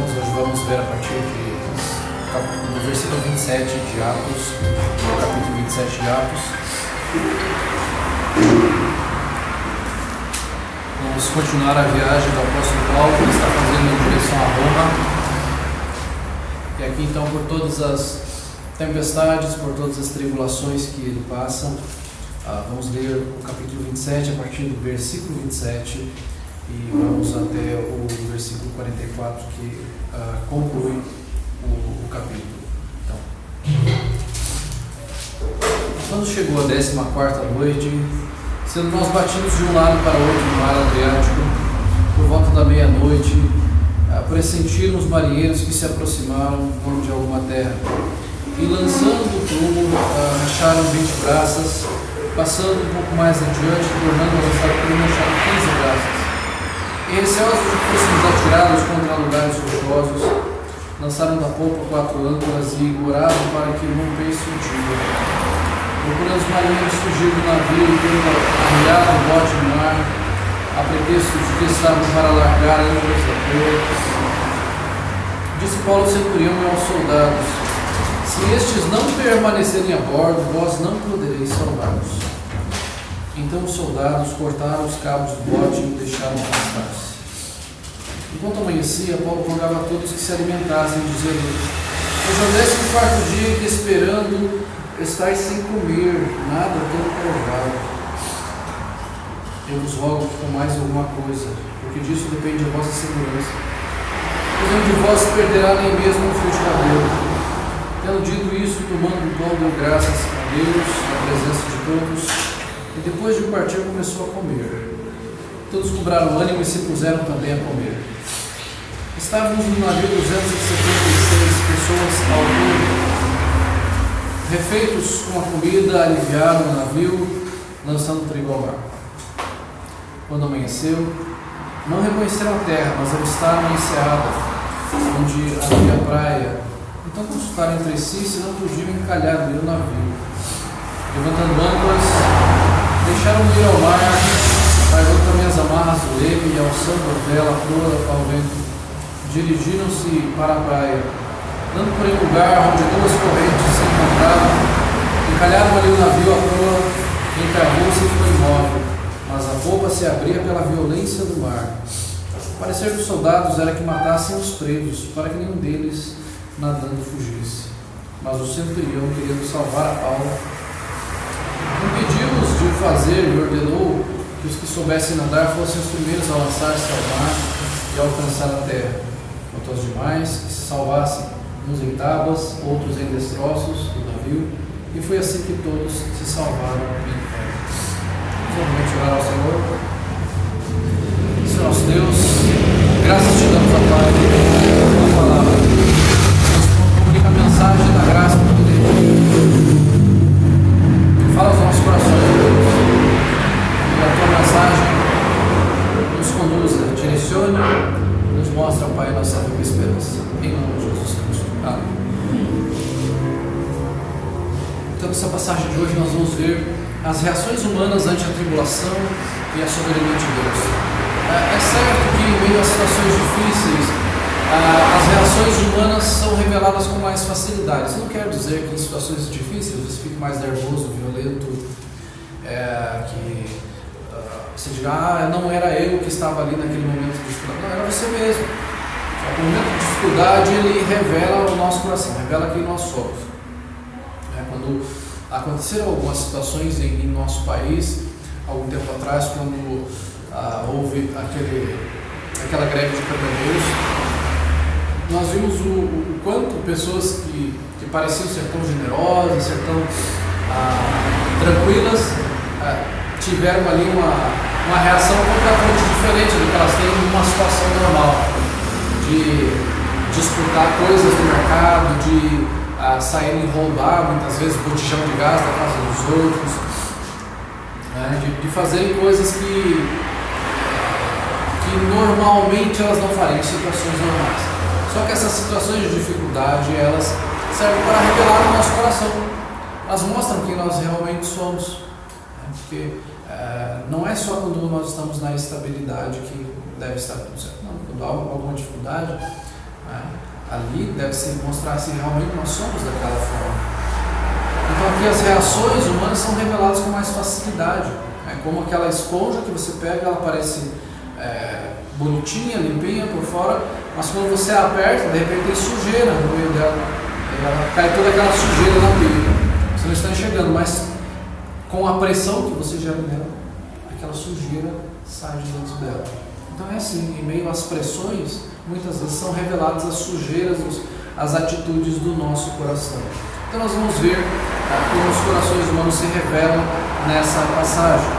irmãos, hoje vamos ver a partir do versículo 27 de Atos, no capítulo 27 de Atos. Vamos continuar a viagem do apóstolo Paulo, que está fazendo em direção a Roma. E aqui então, por todas as tempestades, por todas as tribulações que ele passa, vamos ler o capítulo 27 a partir do versículo 27 e vamos até o versículo 44 que conclui o capítulo. Então, quando chegou a 14ª noite, sendo nós batidos de um lado para o outro no mar Adriático, por volta da meia-noite, pressentiram os marinheiros que se aproximaram de alguma terra, e lançando o prumo, acharam 20 braças, passando um pouco mais adiante, tornando a lançar o prumo, acharam 15 braças. E receosos de que fôssemos atirados contra lugares rochosos, lançaram da polpa 4 âncoras e oravam para que rompesse o dia. Procurando os marinheiros fugir do navio e tendo arriado o bote no mar, a pretexto de que estavam para largar âncoras da proa, disse Paulo ao centurião e aos soldados: se estes não permanecerem a bordo, vós não podereis salvar-vos. Então os soldados cortaram os cabos do bote e o deixaram afastar-se. Enquanto amanhecia, Paulo rogava a todos que se alimentassem, dizendo: hoje é o 14º dia que, esperando, estáis sem comer, nada tendo provado. Eu vos rogo que comais alguma coisa, porque disso depende a vossa segurança. Pois nenhum de vós perderá nem mesmo um fio de cabelo. Tendo dito isso, tomando o pão, deu graças a Deus, na presença de todos, e depois de partir começou a comer. Todos cobraram ânimo e se puseram também a comer. Estávamos no navio 276 pessoas ao todo. Refeitos com a comida, aliviaram o navio, lançando trigo ao mar. Quando amanheceu, não reconheceram a terra, mas avistaram a enseada, onde havia praia. Então consultaram entre si se não podiam encalhar ali o navio. Levantando âncoras, deixaram ir ao mar, largando também as amarras do leme e alçando a vela proa ao vento, dirigiram-se para a praia. Dando por um lugar onde 2 correntes se encontravam, encalharam ali o navio à proa, encravou-se e foi imóvel, mas a polpa se abria pela violência do mar. O parecer dos soldados era que matassem os presos, para que nenhum deles nadando fugisse. Mas o centurião, querendo salvar a Paulo, impediu-os de o fazer e ordenou que os que soubessem nadar fossem os primeiros a lançar-se ao mar e alcançar a terra, quanto aos demais que se salvassem, uns em tábuas, outros em destroços do navio, e foi assim que todos se salvaram em terra. Vamos orar ao Senhor. Senhor nosso Deus, graças te damos, ó Pai, pela palavra. Comunica a mensagem da graça do poder. Fala aos nossos corações, Deus. Que a tua mensagem nos conduza, direcione, nos mostra, ó Pai, a nossa viva esperança. Em nome de Jesus Cristo. Amém. Então, nessa passagem de hoje, nós vamos ver as reações humanas ante a tribulação e a soberania de Deus. É certo que, em meio a situações difíceis, as reações humanas são reveladas com mais facilidade. Isso não quer dizer que em situações difíceis você fique mais nervoso, violento, que você diga: não era eu que estava ali naquele momento de dificuldade. Não, era você mesmo. O momento de dificuldade, ele revela o nosso coração, revela quem nós somos. Quando aconteceram algumas situações em nosso país, algum tempo atrás, quando houve aquela greve de caminhoneiros, nós vimos o quanto pessoas que pareciam ser tão generosas, ser tão tranquilas, tiveram ali uma reação completamente diferente do que elas têm em uma situação normal, de disputar coisas no mercado, de saírem roubar muitas vezes botijão de gás da casa dos outros, de fazerem coisas que normalmente elas não fariam em situações normais. Só que essas situações de dificuldade, elas servem para revelar o nosso coração. Elas mostram quem nós realmente somos. Porque não é só quando nós estamos na estabilidade que deve estar tudo certo. Não, quando há alguma dificuldade, né? Ali deve-se mostrar se realmente nós somos daquela forma. Então aqui as reações humanas são reveladas com mais facilidade. É como aquela esponja que você pega, ela parece bonitinha, limpinha por fora, mas quando você aperta, de repente tem sujeira no meio dela. Ela cai toda aquela sujeira na pia. Você não está enxergando, mas com a pressão que você gera nela, aquela sujeira sai de dentro dela. Então é assim, em meio às pressões, muitas vezes são reveladas as sujeiras, as atitudes do nosso coração. Então nós vamos ver como os corações humanos se revelam nessa passagem,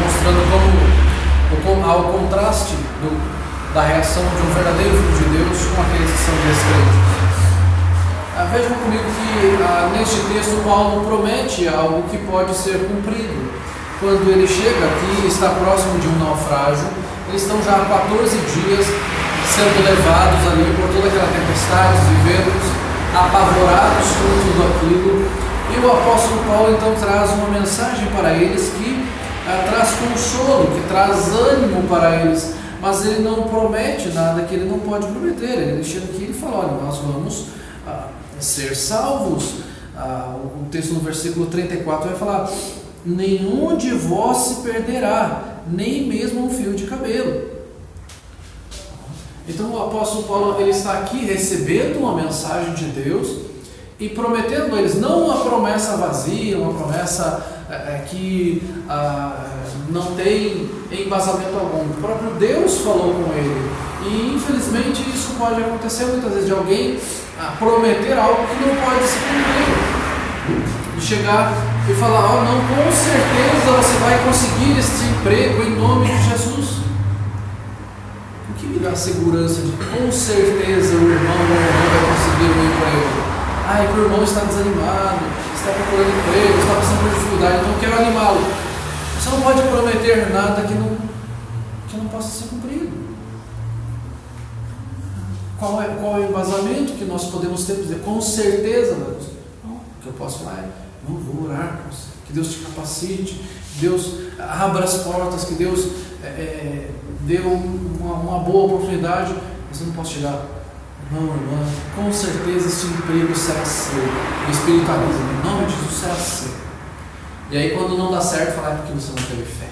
mostrando como há o contraste da reação de um verdadeiro filho de Deus com aqueles que são descrentes. Vejam comigo que neste texto Paulo promete algo que pode ser cumprido. Quando ele chega aqui e está próximo de um naufrágio, eles estão já há 14 dias sendo levados ali por toda aquela tempestade e ventos, apavorados com tudo aquilo. E o apóstolo Paulo então traz uma mensagem para eles que traz consolo, que traz ânimo para eles, mas ele não promete nada que ele não pode prometer. Ele chega aqui e fala: olha, nós vamos ser salvos. O texto no versículo 34 vai falar: nenhum de vós se perderá, nem mesmo um fio de cabelo. Então o apóstolo Paulo ele está aqui recebendo uma mensagem de Deus e prometendo a eles, não uma promessa vazia, uma promessa que não tem embasamento algum. O próprio Deus falou com ele. E infelizmente isso pode acontecer muitas vezes, de alguém prometer algo que não pode se cumprir. E chegar e falar: não, com certeza você vai conseguir este emprego em nome de Jesus. O que me dá segurança de que com certeza o irmão vai conseguir um emprego? É que o irmão está desanimado, está procurando emprego, está passando por dificuldade, então eu quero animá-lo. Você não pode prometer nada que não possa ser cumprido. Qual é o embasamento que nós podemos ter para dizer com certeza? Não, o que eu posso falar não vou orar, que Deus te capacite, que Deus abra as portas, que Deus dê uma boa oportunidade, mas eu não posso chegar. Não, irmã, com certeza esse emprego será seu. O espiritualismo, em nome de Jesus, será seu. E aí quando não dá certo, fala: é porque você não teve fé.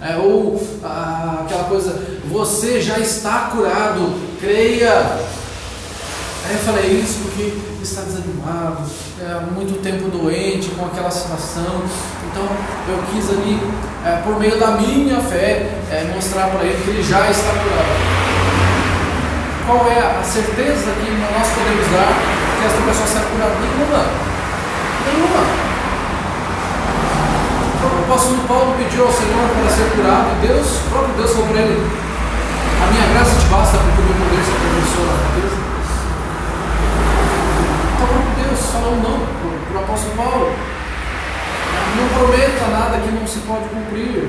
Aquela coisa: você já está curado, creia. Aí eu falei isso porque está desanimado, muito tempo doente com aquela situação. Então eu quis ali, por meio da minha fé, mostrar para ele que ele já está curado. Qual é a certeza que nós podemos dar que esta pessoa será curada? Nenhuma. O apóstolo Paulo pediu ao Senhor para ser curado e o próprio Deus falou para ele: a minha graça te basta porque o meu poder se aperfeiçoa na fraqueza. Então o próprio Deus falou não para o apóstolo Paulo: não prometa nada que não se pode cumprir.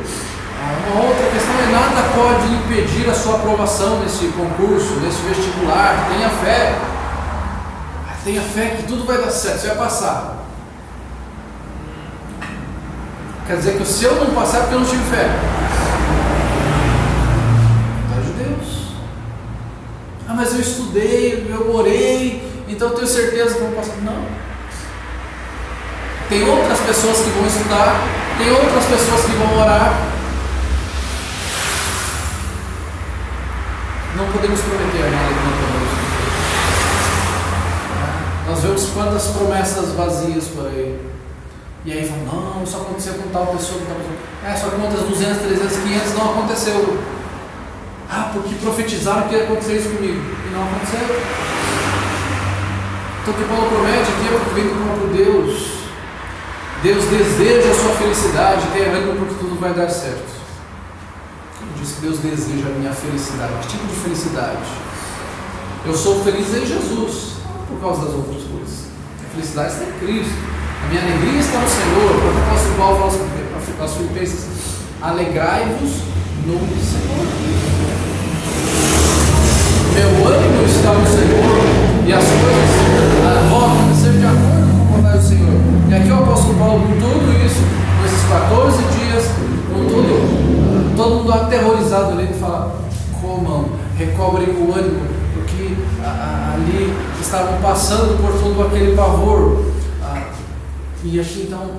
Uma outra questão é: nada pode impedir a sua aprovação nesse concurso, nesse vestibular. Tenha fé. Tenha fé que tudo vai dar certo, você vai passar. Quer dizer que se eu não passar é porque eu não tive fé. Vontade de Deus. Mas eu estudei, eu orei, então eu tenho certeza que eu vou passar. Não. Tem outras pessoas que vão estudar, tem outras pessoas que vão orar. Não podemos prometer nada que não podemos cumprir. Nós vemos quantas promessas vazias por aí. E aí falam: não, isso aconteceu com tal pessoa, com tal pessoa. Só que quantas 200, 300, 500 não aconteceu. Porque profetizaram que ia acontecer isso comigo. E não aconteceu. Então o que Paulo promete aqui é porque vem do próprio Deus. Deus deseja a sua felicidade, tenha ânimo porque tudo vai dar certo. Diz que Deus deseja a minha felicidade. Que tipo de felicidade? Eu sou feliz em Jesus, não por causa das outras coisas. A felicidade está em Cristo. A minha alegria está no Senhor. O apóstolo Paulo fala aos Filipenses: alegrai-vos no Senhor. Meu ânimo está no Senhor e as coisas vão acontecer de acordo com a vontade do Senhor. E aqui o apóstolo Paulo, com tudo isso, com esses 14 dias, com todo mundo aterrorizado ali, ele fala: comam, recobrem o ânimo, porque ali estavam passando por todo aquele pavor. E aqui então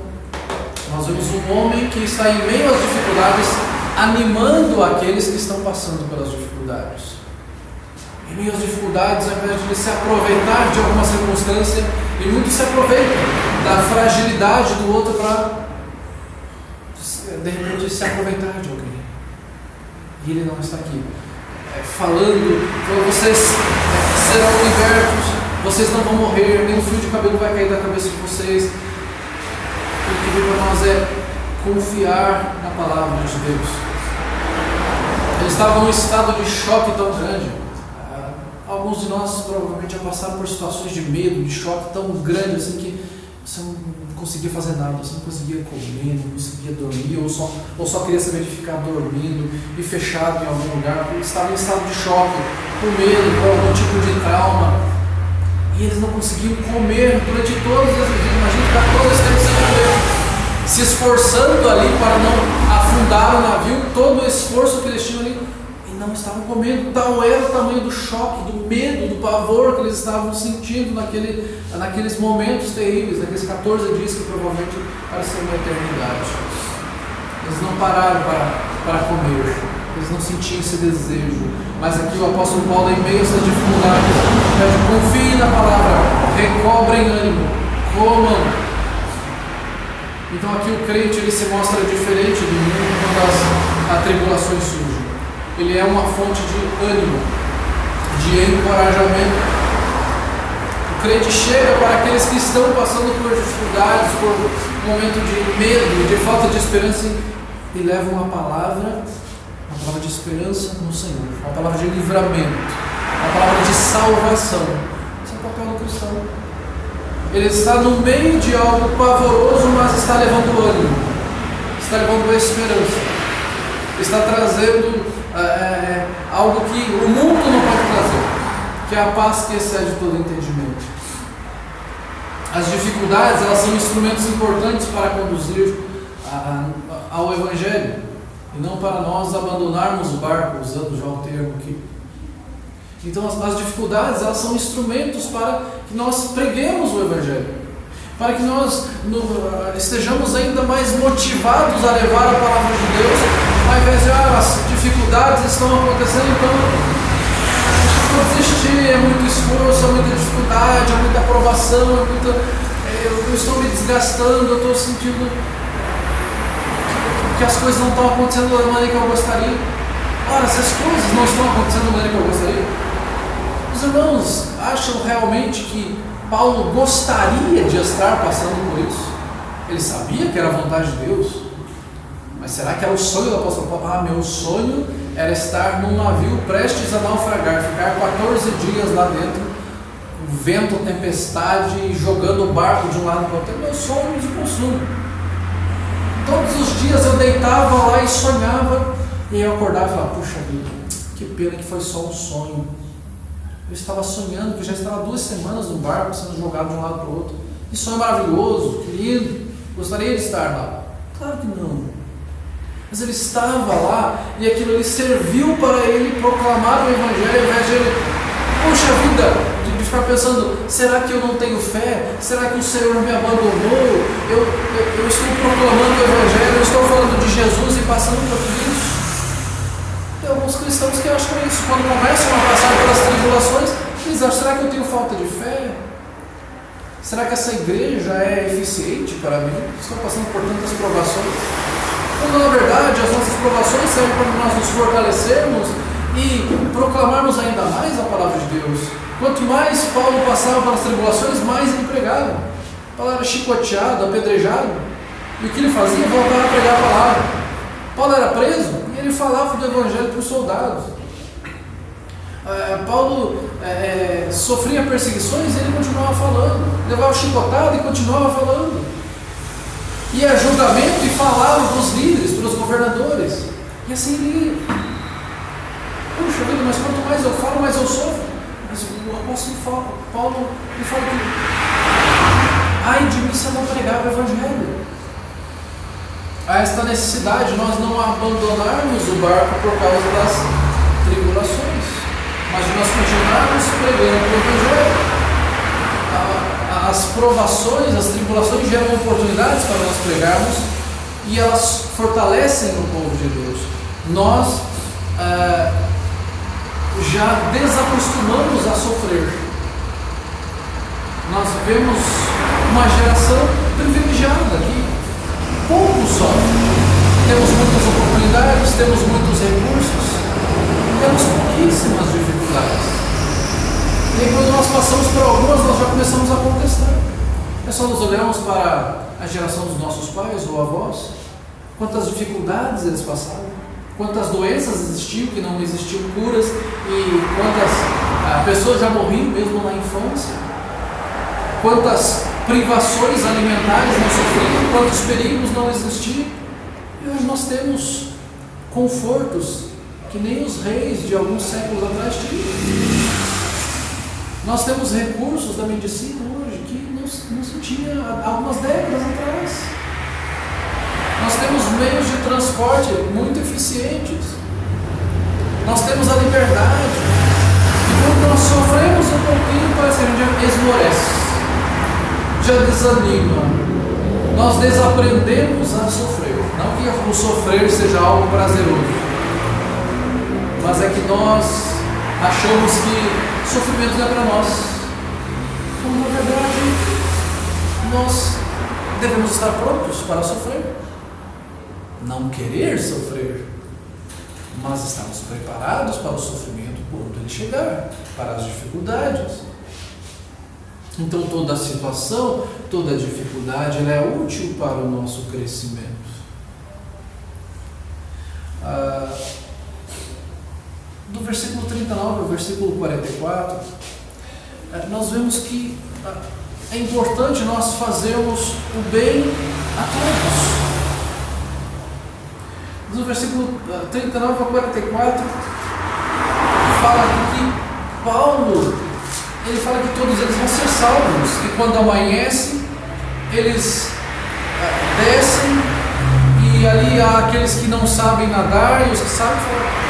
nós vemos um homem que está em meio às dificuldades, animando aqueles que estão passando pelas dificuldades. Em meio às dificuldades, ao invés de se aproveitar de alguma circunstância, e muitos se aproveitam da fragilidade do outro para, de repente, se aproveitar de alguém. E ele não está aqui falando: vocês serão libertos, vocês não vão morrer, nenhum fio de cabelo vai cair da cabeça de vocês. O que veio para nós é confiar na palavra de Deus. Eles estavam num estado de choque tão grande. Alguns de nós provavelmente já passaram por situações de medo, de choque tão grande assim que você não conseguia fazer nada, você não conseguia comer, não conseguia dormir, ou só queria saber de ficar dormindo e fechado em algum lugar, porque estava em estado de choque, com medo, com algum tipo de trauma. E eles não conseguiam comer durante todos esses dias. Imagina ficar todo esse tempo sem comer, se esforçando ali para não afundar o navio, todo o esforço que eles tinham ali, e não estavam comendo. Tal era o tamanho do choque, do medo, do pavor que eles estavam sentindo naqueles momentos terríveis, naqueles 14 dias que provavelmente pareciam uma eternidade. Eles não pararam para comer, eles não sentiam esse desejo. Mas aqui o apóstolo Paulo, em meio a essas dificuldades, pede: confiem na palavra, recobrem ânimo, comam. Então aqui o crente ele se mostra diferente do mundo quando as tribulações surgem. Ele é uma fonte de ânimo, de encorajamento. O crente chega para aqueles que estão passando por dificuldades, por um momento de medo, de falta de esperança, e leva uma palavra de esperança no Senhor, uma palavra de livramento, uma palavra de salvação. Esse é o papel do cristão. Ele está no meio de algo pavoroso, mas está levando ânimo, está levando esperança, está trazendo algo que o mundo não pode trazer, que é a paz que excede todo entendimento. As dificuldades, elas são instrumentos importantes para conduzir ao Evangelho, e não para nós abandonarmos o barco, usando já o termo aqui. Então as dificuldades, elas são instrumentos para que nós preguemos o Evangelho, para que nós estejamos ainda mais motivados a levar a palavra de Deus, ao invés de as dificuldades estão acontecendo, então vou desistir, é muito esforço, é muita dificuldade, é muita aprovação, eu estou me desgastando, eu estou sentindo que as coisas não estão acontecendo da maneira que eu gostaria. Ora, se as coisas não estão acontecendo da maneira que eu gostaria, os irmãos acham realmente que Paulo gostaria de estar passando por isso? Ele sabia que era a vontade de Deus, mas será que era o sonho do apóstolo Paulo? Meu sonho era estar num navio prestes a naufragar, ficar 14 dias lá dentro, vento, tempestade, jogando o barco de um lado para o outro. Meu sonho de consumo. Todos os dias eu deitava lá e sonhava, e eu acordava e falava: puxa vida, que pena que foi só um sonho. Eu estava sonhando que já estava 2 semanas no barco sendo jogado de um lado para o outro. Que sonho maravilhoso, que lindo, gostaria de estar lá. Claro que não. Mas ele estava lá e aquilo ali serviu para ele proclamar o Evangelho, ao invés de ele, puxa vida, de ficar pensando: será que eu não tenho fé? Será que o Senhor me abandonou? Eu estou proclamando o Evangelho, eu estou falando de Jesus e passando por tudo isso. Tem alguns cristãos que acham isso, quando começam a passar pelas tribulações, eles acham: será que eu tenho falta de fé? Será que essa igreja é eficiente para mim? Estou passando por tantas provações. Quando na verdade as nossas provações servem para nós nos fortalecermos e proclamarmos ainda mais a palavra de Deus. Quanto mais Paulo passava pelas tribulações, mais ele pregava. Paulo era chicoteado, apedrejado, e o que ele fazia? Voltava a pregar a palavra. Paulo era preso e ele falava do Evangelho para os soldados. Paulo sofria perseguições e ele continuava falando, levava chicotado e continuava falando, ia a julgamento e falava para os líderes, para os governadores, e assim ele ia. Puxa vida, mas quanto mais eu falo, mais eu sofro. Mas o apóstolo Paulo me fala que ai de mim se eu não pregar o Evangelho. Há esta necessidade de nós não abandonarmos o barco por causa das tribulações. tempo o Evangelho. As provações, as tribulações geram oportunidades para nós pregarmos e elas fortalecem o povo de Deus. Nós já desacostumamos a sofrer. Nós vemos uma geração privilegiada que pouco sofre. Temos muitas oportunidades, temos muitos recursos, temos pouquíssimas dificuldades. E aí, quando nós passamos por algumas, nós já começamos a contestar. É só nós olharmos para a geração dos nossos pais ou avós, quantas dificuldades eles passaram, quantas doenças existiam que não existiam curas, e quantas pessoas já morriam mesmo na infância, quantas privações alimentares não sofriam, quantos perigos não existiam. E hoje nós temos confortos que nem os reis de alguns séculos atrás tinham. Nós temos recursos da medicina hoje que não se tinha há algumas décadas atrás. Nós temos meios de transporte muito eficientes. Nós temos a liberdade. E quando nós sofremos um pouquinho, parece que a gente já esmorece, já desanima. Nós desaprendemos a sofrer. Não que o sofrer seja algo prazeroso, mas é que nós achamos que sofrimento não é para nós. Então, na verdade, nós devemos estar prontos para sofrer. Não querer sofrer, mas estamos preparados para o sofrimento quando ele chegar, para as dificuldades. Então, toda situação, toda dificuldade, ela é útil para o nosso crescimento. Do versículo 39 ao versículo 44, nós vemos que é importante nós fazermos o bem a todos. Do versículo 39 ao 44, fala que Paulo, ele fala que todos eles vão ser salvos, e quando amanhece, eles descem, e ali há aqueles que não sabem nadar, e os que sabem falam,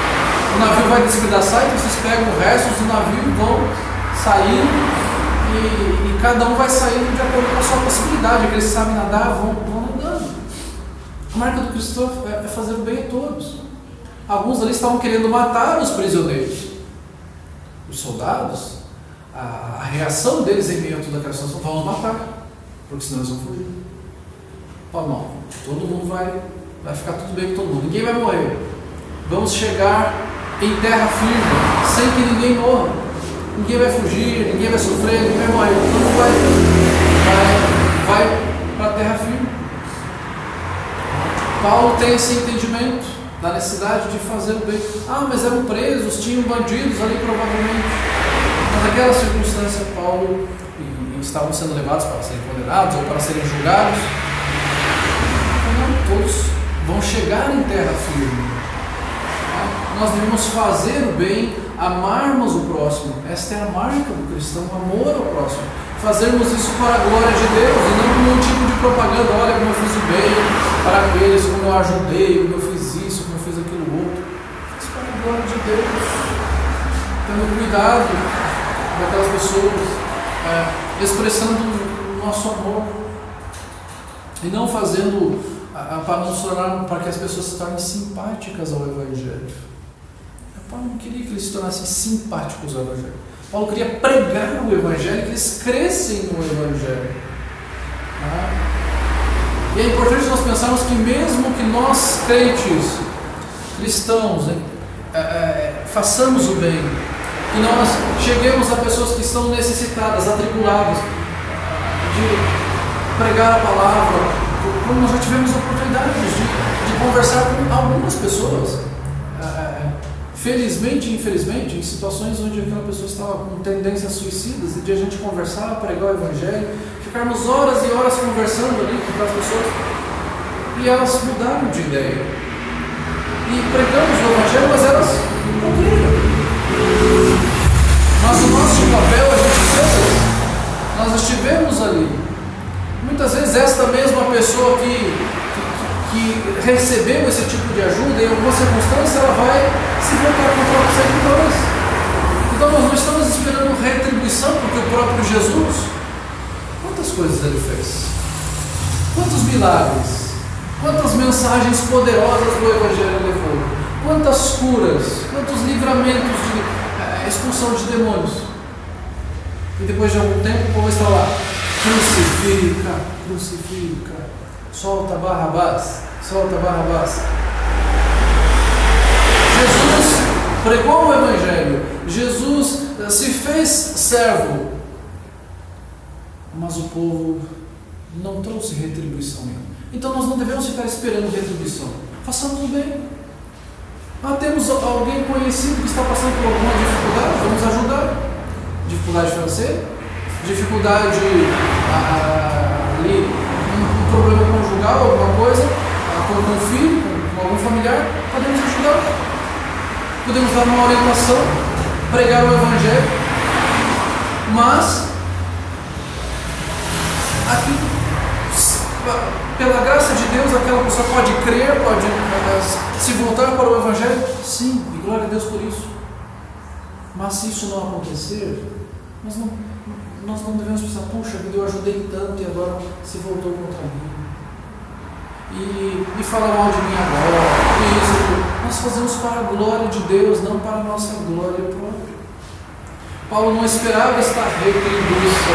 o navio vai despedaçar, então vocês pegam o resto do navio e vão saindo, e cada um vai saindo de acordo com a sua possibilidade. Aqueles que sabem nadar vão nadando. A marca do cristão é fazer o bem a todos. Alguns ali estavam querendo matar os prisioneiros. Os soldados, a reação deles em meio a toda aquela situação, vamos matar, porque senão eles vão fugir. Fala, não, todo mundo vai ficar tudo bem com todo mundo, ninguém vai morrer. Vamos chegar em terra firme, sem que ninguém morra. Ninguém vai fugir, ninguém vai sofrer, ninguém vai morrer. Todo mundo vai para a terra firme. Paulo tem esse entendimento da necessidade de fazer o bem. Mas eram presos, tinham bandidos ali provavelmente. Mas naquela circunstância, Paulo e estavam sendo levados para serem condenados ou para serem julgados. Não todos vão chegar em terra firme. Nós devemos fazer o bem, amarmos o próximo. Esta é a marca do cristão, amor ao próximo. Fazermos isso para a glória de Deus e não como um tipo de propaganda. Olha como eu fiz o bem para aqueles, como eu ajudei, como eu fiz isso, como eu fiz aquilo outro. Isso para a glória de Deus, tendo cuidado daquelas pessoas, expressando o nosso amor e não fazendo para que as pessoas se tornem simpáticas ao Evangelho. Paulo não queria que eles se tornassem simpáticos ao Evangelho. Paulo queria pregar o Evangelho, que eles crescem no Evangelho. E é importante nós pensarmos que mesmo que nós, crentes, cristãos, façamos o bem, que nós cheguemos a pessoas que estão necessitadas, atribuladas, de pregar a palavra, como nós já tivemos oportunidades de conversar com algumas pessoas. Felizmente e infelizmente, em situações onde aquela pessoa estava com tendências suicidas, e de a gente conversar, pregar o Evangelho, ficarmos horas e horas conversando ali com aquelas pessoas, e elas mudaram de ideia. E pregamos o Evangelho, mas elas não creram. Mas o nosso papel, a gente fez, nós estivemos ali. Muitas vezes esta mesma pessoa que recebeu esse tipo de ajuda, em alguma circunstância ela vai se voltar contra você depois. Então nós não estamos esperando retribuição Jesus, quantas coisas ele fez? Quantos milagres? Quantas mensagens poderosas do Evangelho ele levou? Quantas curas? Quantos livramentos de expulsão de demônios? E depois de algum tempo o povo está lá: crucifica, crucifica, solta Barrabás, solta Barrabás. Jesus pregou o Evangelho, Jesus se fez servo, mas o povo não trouxe retribuição nenhuma. Então nós não devemos ficar esperando retribuição. Façamos o bem. Temos alguém conhecido que está passando por alguma dificuldade, vamos ajudar. Dificuldade financeira, dificuldade ali, um problema conjugal, alguma coisa, com um filho, com algum familiar, podemos ajudar. Podemos dar uma orientação, pregar o Evangelho, mas aqui, pela graça de Deus, aquela pessoa pode crer, pode se voltar para o Evangelho, sim, e glória a Deus por isso. Mas se isso não acontecer, nós não devemos pensar: puxa vida, eu ajudei tanto e agora se voltou contra mim. E fala mal de mim agora. E isso, nós fazemos para a glória de Deus, não para a nossa glória própria. Paulo não esperava esta retribuição.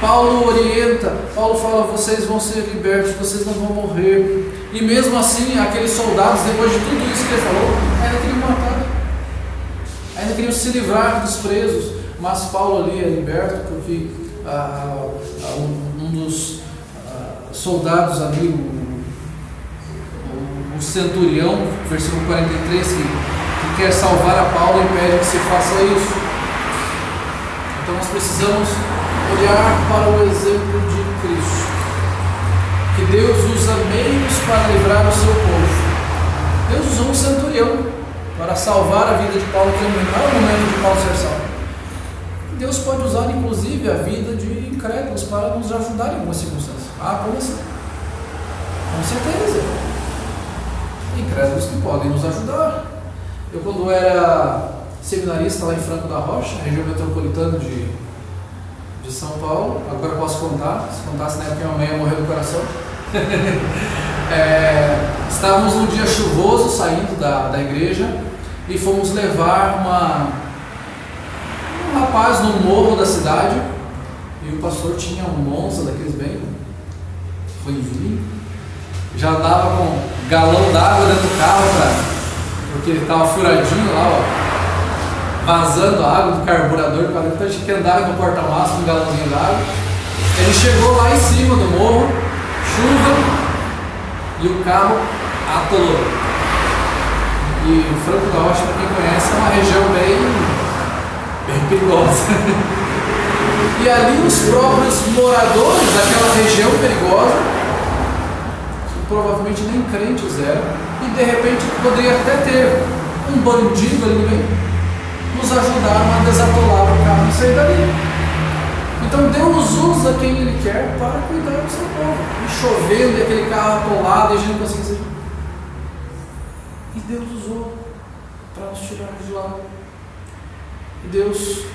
Paulo orienta, Paulo fala: vocês vão ser libertos, vocês não vão morrer. E mesmo assim, aqueles soldados, depois de tudo isso que ele falou, ainda queriam matar, ainda queriam se livrar dos presos. Mas Paulo ali é liberto porque um dos soldados ali, o centurião, versículo 43, que quer salvar a Paulo, impede que se faça isso. Então nós precisamos olhar para o exemplo de Cristo, que Deus usa meios para livrar o seu povo. Deus usou um centurião para salvar a vida de Paulo, que não é o momento de Paulo ser salvo. Deus pode usar inclusive a vida de incrédulos para nos ajudar em algumas circunstâncias. Como assim? Com certeza. Incrédulos que podem nos ajudar. Eu, quando era seminarista lá em Franco da Rocha, região metropolitana de São Paulo, agora posso contar, se contasse na época minha mãe ia morrer do coração. Estávamos num dia chuvoso saindo da igreja e fomos levar um rapaz no morro da cidade, e o pastor tinha um Monza daqueles bem ruimzinho, já andava com galão d'água dentro do carro, porque ele estava furadinho lá, vazando a água do carburador para dentro. Então a gente que andava no porta-malas com um galãozinho d'água. Ele chegou lá em cima do morro, chuva, e o carro atolou. E o Franco da Rocha, para quem conhece, é uma região bem perigosa. E ali os próprios moradores daquela região perigosa, que provavelmente nem crentes eram, e de repente poderia até ter um bandido ali no meio, nos ajudaram a desatolar o carro e sair dali. Então Deus usa quem Ele quer para cuidar do seu povo. E chovendo, e aquele carro atolado, e a gente não conseguia sair. E Deus usou para nos tirar de lá. E Deus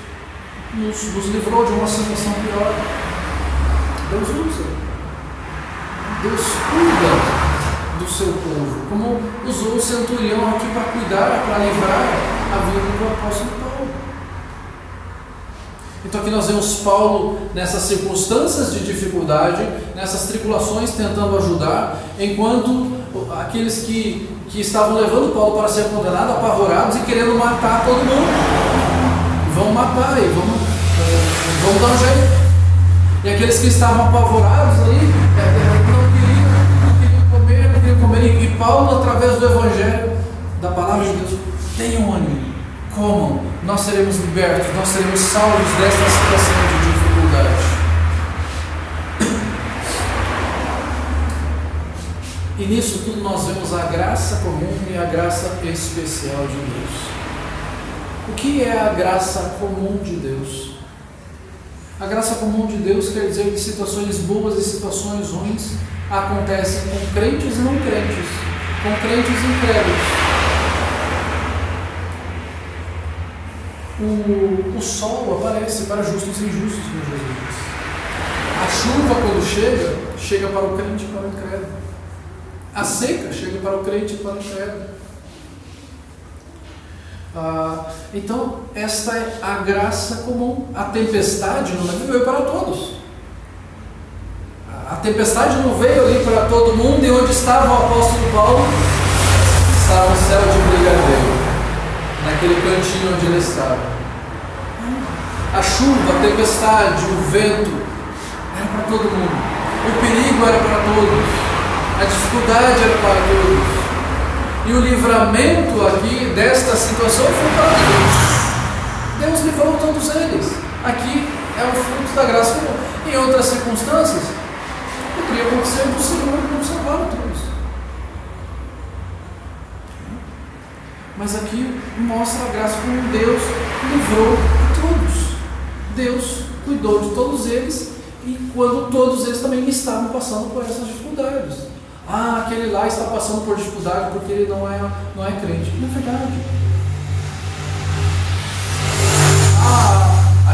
nos livrou de uma situação pior. Deus usa. Deus cuida do seu povo, como usou o centurião aqui para cuidar, para livrar a vida do apóstolo Paulo. Então aqui nós vemos Paulo nessas circunstâncias de dificuldade, nessas tribulações, tentando ajudar, enquanto aqueles que estavam levando Paulo para ser condenado, apavorados e querendo matar todo mundo. Vão matar e vão dar um jeito. E aqueles que estavam apavorados ali, não queriam comer. E Paulo, através do Evangelho, da palavra de Deus: tenham ânimo, comam, nós seremos libertos, nós seremos salvos desta situação de dificuldade. E nisso tudo nós vemos a graça comum e a graça especial de Deus. O que é a graça comum de Deus? A graça comum de Deus quer dizer que situações boas e situações ruins acontecem com crentes e não crentes, com crentes e incrédulos. o sol aparece para justos e injustos, como Jesus disse. A chuva, quando chega para o crente e para o incrédulo. A seca chega para o crente e para o incrédulo. Então, esta é a graça comum. A tempestade não veio para todos. A tempestade não veio ali para todo mundo, e onde estava o apóstolo Paulo? Estava no céu de brigadeiro, naquele cantinho onde ele estava. A chuva, a tempestade, o vento, era para todo mundo. O perigo era para todos. A dificuldade era para todos. E o livramento aqui desta situação foi para Deus. Deus livrou todos eles. Aqui é o fruto da graça comum. Em outras circunstâncias, poderia acontecer do Senhor não salvar todos. Mas aqui mostra a graça como Deus livrou todos. Deus cuidou de todos eles, e quando todos eles também estavam passando por essas dificuldades. Aquele lá está passando por dificuldade porque ele não é crente. Não é verdade.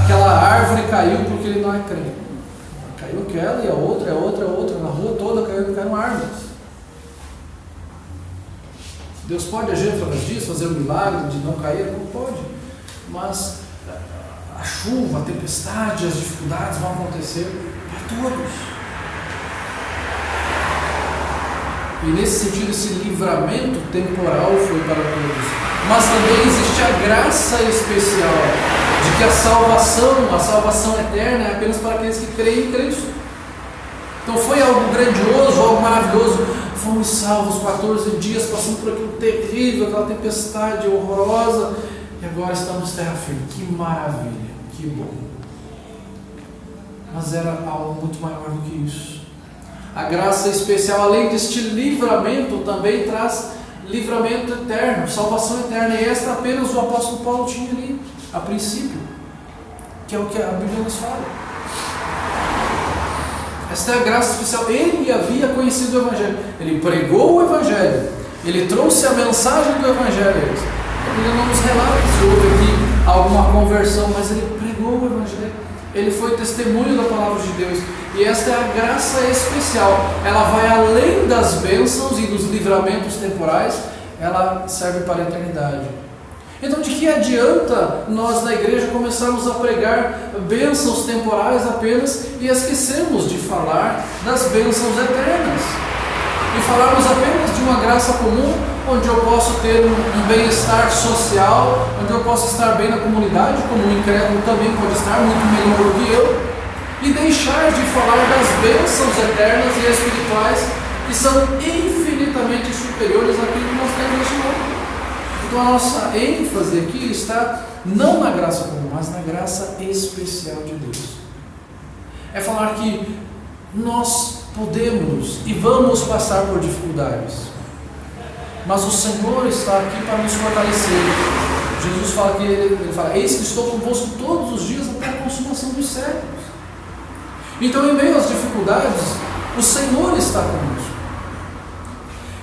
Aquela árvore caiu porque ele não é crente. Caiu aquela e a outra, na rua toda caíram árvores. Deus pode agir através disso, fazer um milagre de não cair? Não pode. Mas a chuva, a tempestade, as dificuldades vão acontecer para todos. E nesse sentido, esse livramento temporal foi para todos. Mas também existe a graça especial de que a salvação eterna é apenas para aqueles que creem em Cristo. Então foi algo grandioso, algo maravilhoso. Fomos salvos 14 dias, passando por aquilo terrível, aquela tempestade horrorosa, e agora estamos terra firme. Que maravilha, que bom. Mas era algo muito maior do que isso. A graça especial, além deste livramento, também traz livramento eterno, salvação eterna. E esta apenas o apóstolo Paulo tinha ali, a princípio, que é o que a Bíblia nos fala. Esta é a graça especial. Ele havia conhecido o Evangelho, ele pregou o Evangelho, ele trouxe a mensagem do Evangelho. Ele não nos relata se houve aqui alguma conversão, mas ele pregou o Evangelho. Ele foi testemunho da palavra de Deus. E esta é a graça especial. Ela vai além das bênçãos e dos livramentos temporais. Ela serve para a eternidade. Então, de que adianta nós na igreja começarmos a pregar bênçãos temporais apenas e esquecermos de falar das bênçãos eternas? E falarmos apenas de uma graça comum, onde eu posso ter um bem-estar social, onde eu posso estar bem na comunidade, como o incrédulo também pode estar muito melhor do que eu, e deixar de falar das bênçãos eternas e espirituais que são infinitamente superiores àquilo que nós temos neste mundo. Então a nossa ênfase aqui está não na graça comum, mas na graça especial de Deus. É falar que nós podemos e vamos passar por dificuldades, mas o Senhor está aqui para nos fortalecer. Jesus fala que ele fala: eis que estou convosco todos os dias até a consumação dos séculos. Então, em meio às dificuldades, o Senhor está conosco.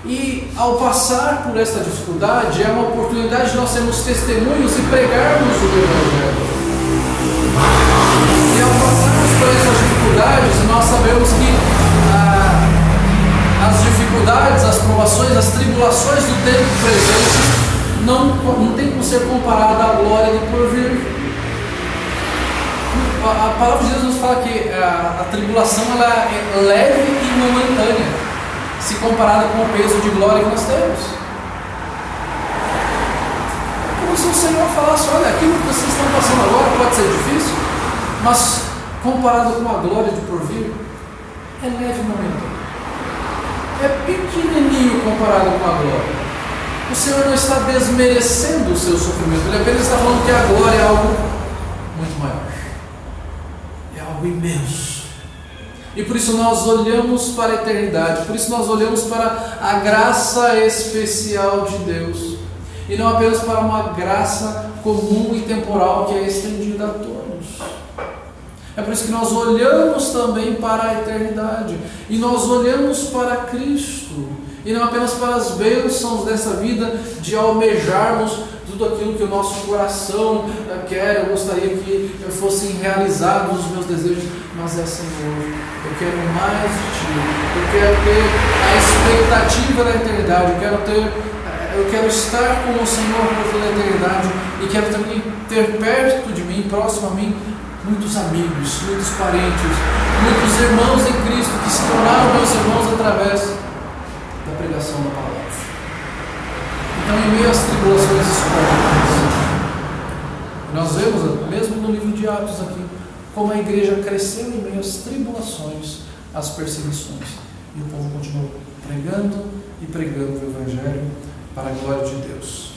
E ao passar por esta dificuldade, é uma oportunidade de nós sermos testemunhos e pregarmos o Evangelho. E ao passarmos por essas dificuldades, nós sabemos que as dificuldades, as provações, as tribulações do tempo presente não tem como ser comparada à glória do porvir. A palavra de Deus nos fala que a tribulação ela é leve e momentânea, se comparada com o peso de glória que nós temos. Como se o Senhor falasse: olha, aquilo que vocês estão passando agora pode ser difícil, mas comparado com a glória de porvir, é leve e momentâneo. É pequenininho comparado com a glória. O Senhor não está desmerecendo o seu sofrimento, Ele apenas está falando que a glória é algo muito maior, é algo imenso. E por isso nós olhamos para a eternidade, por isso nós olhamos para a graça especial de Deus, e não apenas para uma graça comum e temporal que é estendida a todos. É por isso que nós olhamos também para a eternidade, e nós olhamos para Cristo, e não apenas para as bênçãos dessa vida, de almejarmos tudo tudo aquilo que o nosso coração quer. Eu gostaria que fossem realizados os meus desejos, mas é, Senhor, eu quero mais de Ti, eu quero ter a expectativa da eternidade, eu quero estar com o Senhor por toda a eternidade, e quero também ter perto de mim, próximo a mim, muitos amigos, muitos parentes, muitos irmãos em Cristo que se tornaram meus irmãos através da pregação da palavra. Então, em meio às tribulações históricas, nós vemos, mesmo no livro de Atos aqui, como a igreja cresceu em meio às tribulações, às perseguições, e o povo continuou pregando e pregando o Evangelho para a glória de Deus.